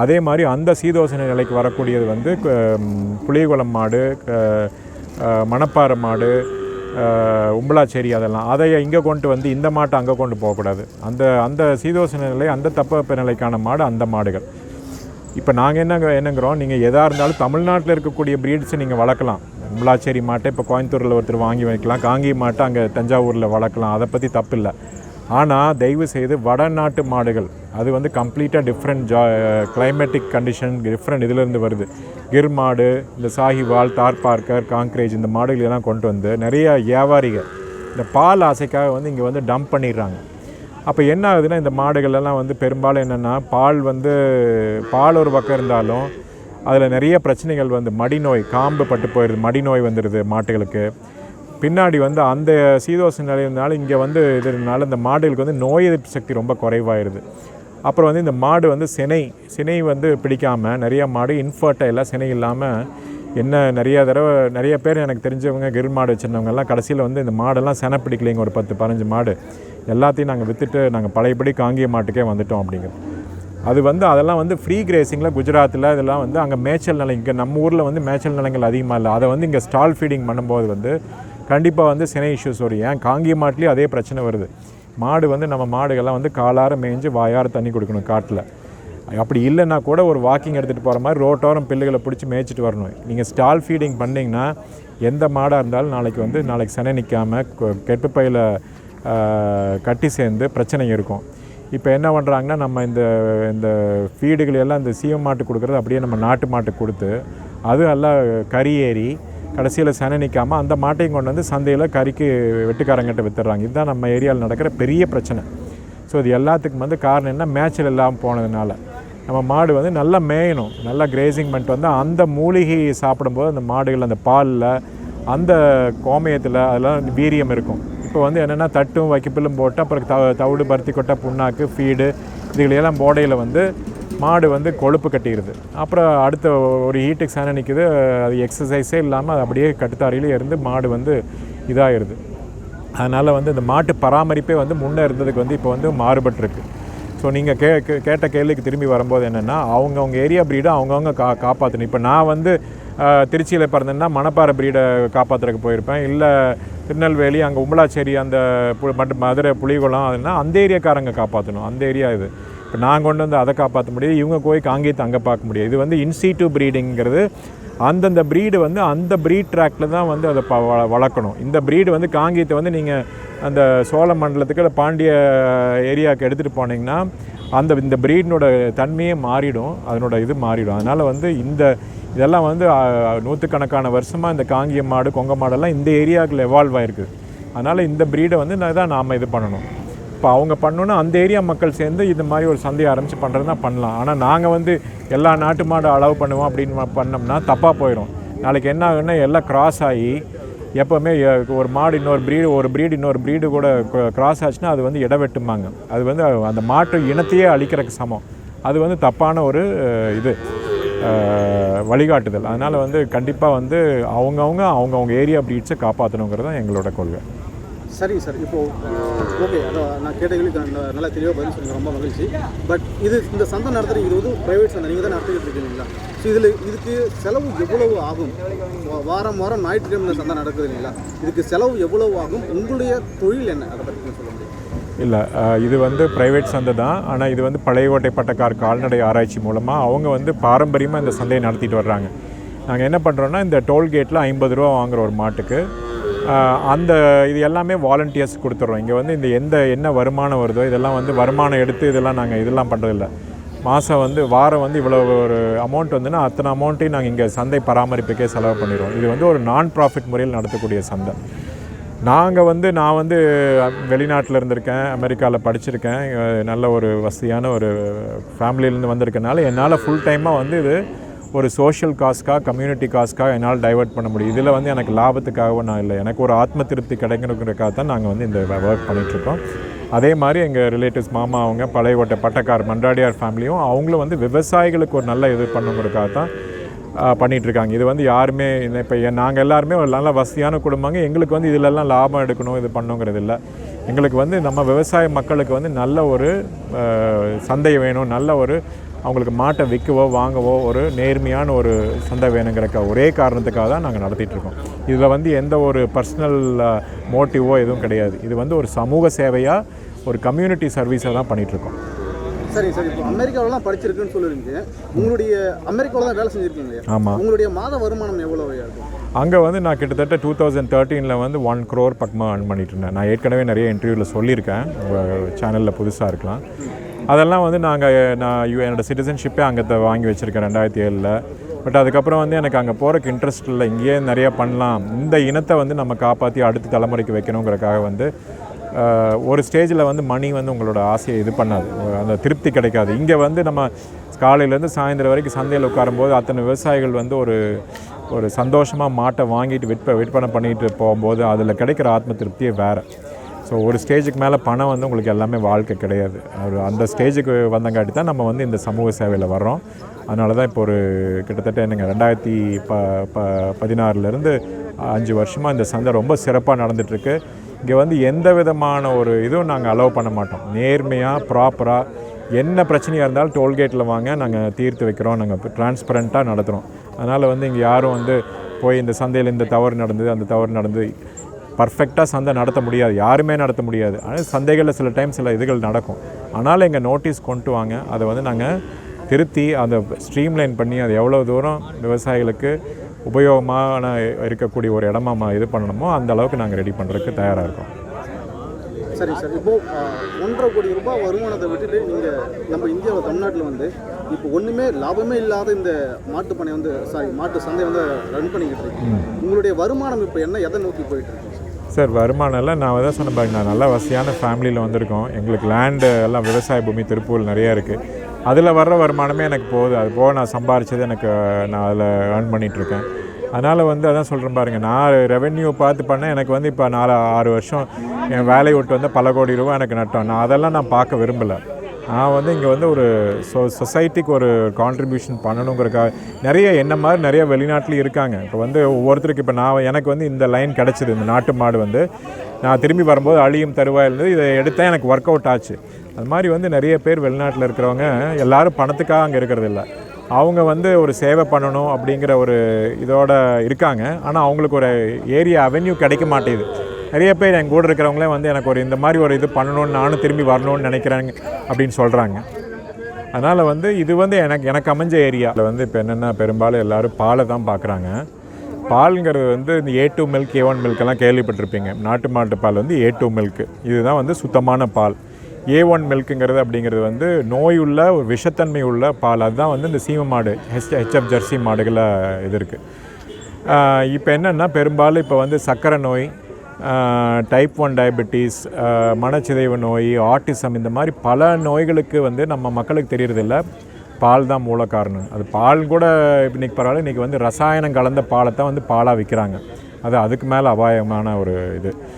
அதே மாதிரி அந்த சீதோசன நிலைக்கு வரக்கூடியது வந்து புளியகுளம் மாடு, மணப்பாறை மாடு, உம்பளாச்சேரி, அதெல்லாம் அதை இங்கே கொண்டு வந்து இந்த மாட்டை அங்கே கொண்டு போகக்கூடாது. அந்த சீதோசன நிலை, அந்த தட்பவெப்ப நிலைக்கான மாடு அந்த மாடுகள். இப்போ நாங்கள் என்னங்கிறோம், நீங்கள் எதாக இருந்தாலும் தமிழ்நாட்டில் இருக்கக்கூடிய ப்ரீட்ஸை நீங்கள் வளர்க்கலாம். உம்பளாச்சேரி மாட்டை இப்போ கோயம்புத்தூரில் ஒருத்தர் வாங்கி வைக்கலாம், காங்கி மாட்டை அங்கே தஞ்சாவூரில் வளர்க்கலாம், அதை பற்றி தப்பு இல்லை. ஆனால் தயவு செய்து வடநாட்டு மாடுகள் அது வந்து கம்ப்ளீட்டாக டிஃப்ரெண்ட் கிளைமேட்டிக் கண்டிஷன் டிஃப்ரெண்ட் இதிலேருந்து வருது. கிர் மாடு, இந்த சாஹிவால், தார்பார்க்கர், காங்க்ரேஜ், இந்த மாடுகள் எல்லாம் கொண்டு வந்து நிறைய வியாபாரிகள் இந்த பால் ஆசைக்காக வந்து இங்கே வந்து டம்ப் பண்ணிடுறாங்க. அப்போ என்ன ஆகுதுன்னா, இந்த மாடுகளெல்லாம் வந்து பெரும்பாலும் என்னென்னா பால் ஒரு பக்கம் இருந்தாலும் அதில் நிறைய பிரச்சனைகள் வந்து மடிநோய், காம்பு பட்டு போயிடுது, மடிநோய் வந்துடுது மாட்டுகளுக்கு. பின்னாடி வந்து அந்த சீதோஷ நிலையினால இங்கே வந்து இதனால இந்த மாடுகளுக்கு வந்து நோய் எதிர்ப்பு சக்தி ரொம்ப குறைவாயிருது. அப்புறம் வந்து இந்த மாடு வந்து சினை வந்து பிடிக்காமல் நிறைய மாடு இன்ஃபர்டைலாக சினை இல்லாமல் நிறைய பேர் எனக்கு தெரிஞ்சவங்க கிர் மாடு வச்சுருந்தவங்கெல்லாம் கடைசியில் வந்து இந்த மாடெல்லாம் செனை பிடிக்கலைங்க, ஒரு 10-15 மாடு எல்லாத்தையும் நாங்கள் விற்றுட்டு நாங்கள் பழையபடி காங்கிய மாட்டுக்கே வந்துட்டோம் அப்படிங்கிறது. அது வந்து அதெல்லாம் வந்து ஃப்ரீ கிரேசிங்கில் குஜராத்தில் இதெல்லாம் வந்து அங்கே மேய்ச்சல் நிலை, இங்கே நம்ம ஊரில் வந்து மேய்ச்சல் நிலங்கள் அதிகமாக இல்லை. அதை வந்து இங்கே ஸ்டால் ஃபீடிங் பண்ணும்போது வந்து கண்டிப்பாக வந்து சினை இஷ்யூஸ் வரும். ஏன் காங்கிய மாட்டுலேயும் அதே பிரச்சனை வருது. மாடு வந்து நம்ம மாடுகள்லாம் வந்து காலார மேய்ஞ்சு வாயார தண்ணி கொடுக்கணும் காட்டில். அப்படி இல்லைன்னா கூட ஒரு வாக்கிங் எடுத்துகிட்டு போகிற மாதிரி ரோட்டோரம் பில்லுகளை பிடிச்சி மேய்ச்சிட்டு வரணும். நீங்கள் ஸ்டால் ஃபீடிங் பண்ணிங்கன்னா எந்த மாடாக இருந்தாலும் நாளைக்கு சினை நிற்காமல் கெட்டுப்பையில் கட்டி சேர்ந்து பிரச்சனை இருக்கும். இப்போ என்ன பண்ணுறாங்கன்னா, நம்ம இந்த ஃபீடுகளெல்லாம் இந்த சீம மாட்டு கொடுக்குறது அப்படியே நம்ம நாட்டு மாட்டுக்கு கொடுத்து அது நல்லா கறி ஏறி கடைசியில் செனை நிற்காமல் அந்த மாட்டையும் கொண்டு வந்து சந்தையில் கறிக்கு வெட்டுக்காரங்கிட்ட விற்றுறாங்க. இதுதான் நம்ம ஏரியாவில் நடக்கிற பெரிய பிரச்சனை. ஸோ இது எல்லாத்துக்கும் வந்து காரணம் என்ன, மேய்ச்சல் இல்லாமல் போனதுனால. நம்ம மாடு வந்து நல்லா மேயணும், நல்லா கிரேசிங் பண்ணிட்டு வந்து அந்த மூலிகை சாப்பிடும்போது அந்த மாடுகள் அந்த பாலில் அந்த கோமயத்தில் அதெல்லாம் வீரியம் இருக்கும். இப்போ வந்து என்னென்னா தட்டும் வைக்கப்பில்லும் போட்டு அப்புறம் தவிடு, பருத்தி கொட்டை, புண்ணாக்கு, ஃபீடு இதுகளையெல்லாம் போடையில் வந்து மாடு வந்து கொழுப்பு கட்டிடுது. அப்புறம் அடுத்த ஒரு ஹீட்டுக்கு சேனை நிற்குது, அது எக்ஸசைஸே இல்லாமல் அது அப்படியே கட்டுத்தாரியிலே இருந்து மாடு வந்து இதாகிடுது. அதனால் வந்து இந்த மாட்டு பராமரிப்பே வந்து முன்னே இருந்ததுக்கு வந்து இப்போ வந்து மாறுபட்டுருக்கு. ஸோ நீங்கள் கேட்ட கேள்விக்கு திரும்பி வரும்போது என்னென்னா, அவங்கவுங்க ஏரியா ப்ரீடை அவங்கவுங்க காப்பாற்றணும். இப்போ நான் வந்து திருச்சியில் பிறந்தேன்னா மணப்பாறை ப்ரீடை காப்பாற்றுறதுக்கு போயிருப்பேன், இல்லை திருநெல்வேலி அங்கே உம்பளாச்சேரி அந்த மதுரை புலிகுளம் அதுனா அந்த ஏரியாக்காரங்க காப்பாற்றணும். அந்த ஏரியா இது. இப்போ நான் கொண்டு வந்து அதை காப்பாற்ற முடியாது, இவங்க போய் காங்கேயத்தை அங்கே பார்க்க முடியாது. இது வந்து இன்சிட்டு ப்ரீடிங்கிறது அந்தந்த ப்ரீடு வந்து அந்த ப்ரீட் ட்ராக்கில் தான் வந்து அதை வளர்க்கணும். இந்த ப்ரீடு வந்து காங்கேயத்தை வந்து நீங்கள் அந்த சோழ மண்டலத்துக்கு இல்லை பாண்டிய ஏரியாவுக்கு எடுத்துகிட்டு போனீங்கன்னா இந்த ப்ரீடினோட தன்மையே மாறிடும், அதனோட இது மாறிடும். அதனால் வந்து இதெல்லாம் வந்து நூற்றுக்கணக்கான வருஷமாக இந்த காங்கிய மாடு, கொங்க மாடெல்லாம் இந்த ஏரியாவுக்குள்ள எவால்வ் ஆகிருக்குது. அதனால் இந்த ப்ரீடை வந்து தான் நாம் இது பண்ணணும். இப்போ அவங்க பண்ணோன்னா அந்த ஏரியா மக்கள் சேர்ந்து இந்த மாதிரி ஒரு சந்தையை ஆரம்பித்து பண்ணுறது தான் பண்ணலாம். ஆனால் நாங்கள் வந்து எல்லா நாட்டு மாடு அளவு பண்ணுவோம் அப்படின்னு பண்ணோம்னா தப்பாக போயிடும். நாளைக்கு என்ன ஆகுன்னா எல்லாம் கிராஸ் ஆகி எப்போவுமே ஒரு மாடு ஒரு ப்ரீடு கூட கிராஸ் ஆச்சுன்னா அது வந்து இடவெட்டுமாங்க. அது வந்து அந்த மாட்டு இனத்தையே அழிக்கிறதுக்கு சமம். அது வந்து தப்பான ஒரு வழிகாட்டுதல். அதனால் வந்து கண்டிப்பாக வந்து அவங்கவுங்க ஏரியா ப்ரீட்ஸை காப்பாற்றணுங்கிறது தான் எங்களோட கொள்கை. சரி சார், இப்போது ஓகே, அதை நான் கேட்டவங்களுக்கு நல்லா தெளிவாக பதில் சொல்லுங்கள், ரொம்ப மகிழ்ச்சி. பட் இந்த சந்தை நடத்துகிறீங்க, இது வந்து ப்ரைவேட் சந்தை, நீங்கள் தான் நடத்திக்கிட்டு இருக்கீங்களா? ஸோ இதுக்கு செலவு எவ்வளவு ஆகும்? வாரம் ஞாயிற்றுக்கிழமை சந்தை நடக்குது இல்லைங்களா? இதுக்கு செலவு எவ்வளவு ஆகும்? உங்களுடைய தொழில் என்ன, அதை பற்றி சொல்ல முடியும்? இல்லை, இது வந்து ப்ரைவேட் சந்தை தான். ஆனால் இது வந்து பழையகோட்டை பட்டக்கார் கால்நடை ஆராய்ச்சி மூலமாக அவங்க வந்து பாரம்பரியமாக இந்த சந்தையை நடத்திட்டு வர்றாங்க. நாங்கள் என்ன பண்ணுறோன்னா, இந்த டோல்கேட்டில் 50 ரூபா வாங்குகிற ஒரு மாட்டுக்கு இது எல்லாமே வாலண்டியர்ஸ் கொடுத்துட்றோம். இங்கே வந்து என்ன வருமானம் வருதோ இதெல்லாம் வந்து வருமானம் எடுத்து இதெல்லாம் பண்ணுறதில்ல. மாதம் வந்து வாரம் வந்து இவ்வளோ ஒரு அமௌண்ட் வந்துன்னா அத்தனை அமௌண்ட்டையும் நாங்கள் இங்கே சந்தை பராமரிப்புக்கே செலவு பண்ணிடுவோம். இது வந்து ஒரு நான் ப்ராஃபிட் முறையில் நடத்தக்கூடிய சந்தை. நான் வந்து வெளிநாட்டில் இருந்திருக்கேன், அமெரிக்காவில் படிச்சிருக்கேன், நல்ல ஒரு வசதியான ஒரு ஃபேமிலியிலேருந்து வந்திருக்கனால என்னால் ஃபுல் டைமாக வந்து இது ஒரு சோஷியல் காஸ்க்காக, கம்யூனிட்டி காஸ்க்காக என்னால் டைவெர்ட் பண்ண முடியும். இதில் வந்து எனக்கு லாபத்துக்காகவும் நான் இல்லை, எனக்கு ஒரு ஆத்ம திருப்தி கிடைக்கணுங்கிறதுக்காக தான் நாங்கள் வந்து இந்த ஒர்க் பண்ணிகிட்ருக்கோம். அதே மாதிரி எங்கள் ரிலேட்டிவ்ஸ் மாமா அவங்க பழையகோட்டை பட்டக்கார் மன்றாடியார் ஃபேமிலியும் அவங்களும் வந்து விவசாயிகளுக்கு ஒரு நல்ல இது பண்ணுங்கிறதுக்காக தான் பண்ணிகிட்ருக்காங்க. இது வந்து யாருமே இப்போ நாங்கள் எல்லாருமே ஒரு நல்ல வசதியான குடும்பங்க. எங்களுக்கு வந்து இதிலெல்லாம் லாபம் எடுக்கணும் இது பண்ணுங்கிறது இல்லை. எங்களுக்கு வந்து நம்ம விவசாய மக்களுக்கு வந்து நல்ல ஒரு சந்தை வேணும், நல்ல ஒரு அவங்களுக்கு மாட்டை விற்கவோ வாங்கவோ ஒரு நேர்மையான ஒரு சந்தை வேணுங்கிறக்க ஒரே காரணத்துக்காக தான் நாங்கள் நடத்திட்டுருக்கோம். இதில் வந்து எந்த ஒரு பர்சனல் மோட்டிவோ எதுவும் கிடையாது. இது வந்து ஒரு சமூக சேவையாக ஒரு கம்யூனிட்டி சர்வீஸாக தான் பண்ணிகிட்ருக்கோம். சரி சார், இப்போ அமெரிக்காவிலாம் படிச்சிருக்குன்னு சொல்லுறீங்க. உங்களுடைய அமெரிக்காவில் தான் வேலை செஞ்சுருக்கீங்க இல்லையா? ஆமாம். உங்களுடைய மாத வருமானம் எவ்வளோ இருக்கும்? அங்கே வந்து நான் கிட்டத்தட்ட 2013 வந்து 1 crore பக்கமாக earn பண்ணிட்டு இருந்தேன். நான் ஏற்கனவே நிறைய இன்டர்வியூவில் சொல்லியிருக்கேன், உங்கள் சேனலில் புதுசாக இருக்கலாம். அதெல்லாம் வந்து நான் என்னோடய சிட்டிசன்ஷிப்பே அங்கே வாங்கி வச்சுருக்கேன் 2007. பட் அதுக்கப்புறம் வந்து எனக்கு அங்கே போகிறக்கு இன்ட்ரெஸ்ட் இல்லை. இங்கேயே நிறையா பண்ணலாம், இந்த இனத்தை வந்து நம்ம காப்பாற்றி அடுத்த தலைமுறைக்கு வைக்கணுங்கிறக்காக வந்து ஒரு ஸ்டேஜில் வந்து மணி வந்து உங்களோட ஆசையை இது பண்ணாது, அந்த திருப்தி கிடைக்காது. இங்கே வந்து நம்ம காலையிலேருந்து சாயந்தரம் வரைக்கும் சந்தையில் உட்காரும்போது அத்தனை விவசாயிகள் வந்து ஒரு சந்தோஷமாக மாட்டை வாங்கிட்டு விற்பனை பண்ணிட்டு போகும்போது அதில் கிடைக்கிற ஆத்ம திருப்தியே வேறு. ஸோ ஒரு ஸ்டேஜுக்கு மேலே பணம் வந்து உங்களுக்கு எல்லாமே வாழ்க்கை கிடையாது. அந்த ஸ்டேஜுக்கு வந்தங்காட்டி தான் நம்ம வந்து இந்த சமூக சேவையில் வர்றோம். அதனால தான் இப்போ ஒரு கிட்டத்தட்ட என்னங்க 2016 5 வருஷமாக இந்த சந்தை ரொம்ப சிறப்பாக நடந்துகிட்ருக்கு. இங்கே வந்து எந்த விதமான ஒரு இதுவும் நாங்கள் அலோவ் பண்ண மாட்டோம். நேர்மையாக ப்ராப்பராக என்ன பிரச்சனையாக இருந்தாலும் டோல்கேட்டில் வாங்க, நாங்கள் தீர்த்து வைக்கிறோம், நாங்கள் டிரான்ஸ்பரண்ட்டாக நடத்துகிறோம். அதனால் வந்து இங்கே யாரும் வந்து போய் இந்த சந்தையில் இந்த தவறு நடந்தது அந்த தவறு நடந்தது பர்ஃபெக்டாக சந்தை நடத்த முடியாது, யாருமே நடத்த முடியாது. ஆனால் சந்தைகளில் சில டைம் சில இதுகள் நடக்கும். ஆனாலும் எங்கள் நோட்டீஸ் கொண்டு வாங்க, அதை வந்து நாங்கள் திருத்தி அதை ஸ்ட்ரீம்லைன் பண்ணி அது எவ்வளோ தூரம் விவசாயிகளுக்கு உபயோகமான இருக்கக்கூடிய ஒரு இடமா இது பண்ணணுமோ அந்த அளவுக்கு நாங்கள் ரெடி பண்ணுறதுக்கு தயாராக இருக்கோம். சரி சார், இப்போது 1.5 கோடி ரூபாய் வருமானத்தை விட்டுட்டு நீங்கள் நம்ம இந்தியாவில் தமிழ்நாட்டில் வந்து இப்போ ஒன்றுமே லாபமே இல்லாத இந்த மாட்டு சந்தை வந்து ரன் பண்ணிக்கிட்டு இருக்கு. உங்களுடைய வருமானம் இப்போ எதை நோக்கி போயிட்டு இருக்கு சார்? வருமானம் எல்லாம் நான் தான் சொன்ன பாருங்க, நான் நல்ல வசதியான ஃபேமிலியில் வந்திருக்கோம். எங்களுக்கு லேண்டு எல்லாம் விவசாய பூமி திருப்பூர் நிறையா இருக்குது. அதில் வர்ற வருமானமே எனக்கு போகுது. அது போக நான் சம்பாரித்தது நான் அதில் ஏர்ன் பண்ணிகிட்ருக்கேன். அதனால் வந்து அதான் சொல்கிறேன் பாருங்கள், நான் ரெவென்யூ பார்த்து பண்ணேன். எனக்கு வந்து இப்போ 4-6 வருஷம் என் வேலையை விட்டு வந்து பல கோடி ரூபா எனக்கு நட்டோம். அதெல்லாம் நான் பார்க்க விரும்பலை. நான் வந்து இங்கே வந்து ஒரு சொசைட்டிக்கு ஒரு கான்ட்ரிபியூஷன் பண்ணணுங்கிறக்காக என்ன மாதிரி நிறைய வெளிநாட்டிலையும் இருக்காங்க. இப்போ வந்து ஒவ்வொருத்தருக்கு இப்போ எனக்கு வந்து இந்த லைன் கிடச்சிது. இந்த நாட்டு மாடு வந்து நான் திரும்பி வரும்போது அழியும் தருவாயிலிருந்து இதை எடுத்தால் எனக்கு ஒர்க் அவுட் ஆச்சு. அது மாதிரி வந்து நிறைய பேர் வெளிநாட்டில் இருக்கிறவங்க எல்லோரும் பணத்துக்காக அங்கே இருக்கிறது இல்லை. அவங்க வந்து ஒரு சேவை பண்ணணும் அப்படிங்கிற ஒரு இதோட இருக்காங்க. ஆனால் அவங்களுக்கு ஒரு ஏரியா அவென்யூ கிடைக்க மாட்டேங்குது. நிறைய பேர் எங்கள் கூட இருக்கிறவங்களே வந்து எனக்கு இந்த மாதிரி ஒரு இது பண்ணணும்னு, நானும் திரும்பி வரணும்னு நினைக்கிறேங்க அப்படின்னு சொல்கிறாங்க. அதனால் வந்து இது வந்து எனக்கு அமைஞ்ச ஏரியாவில் வந்து இப்போ என்னென்னா பெரும்பாலும் எல்லோரும் பாலை தான் பார்க்குறாங்க. பாலுங்கிறது வந்து இந்த A2 மில்க் A1 மில்கெல்லாம் கேள்விப்பட்டிருப்பீங்க. நாட்டு மாட்டு பால் வந்து A2 மில்க்கு, இதுதான் வந்து சுத்தமான பால். A1 மில்க்குங்கிறது அப்படிங்கிறது வந்து நோயுள்ள ஒரு விஷத்தன்மை உள்ள பால். அதுதான் வந்து இந்த சீம மாடு HF ஜெர்சி மாடுகளில் இது இருக்குது. இப்போ என்னென்னா பெரும்பாலும் இப்போ வந்து சர்க்கரை நோய், டைப் 1 டயபெட்டிஸ், மனச்சிதைவு நோய், ஆட்டிசம், இந்த மாதிரி பல நோய்களுக்கு வந்து நம்ம மக்களுக்கு தெரியறதில்ல. பால் தான் மூல காரணம். அது பால் கூட இன்றைக்கி பரவாயில்ல, இன்றைக்கி வந்து ரசாயனம் கலந்த பாலை தான் வந்து பாலாக விற்கிறாங்க. அதுக்கு மேலே அபாயமான ஒரு இது.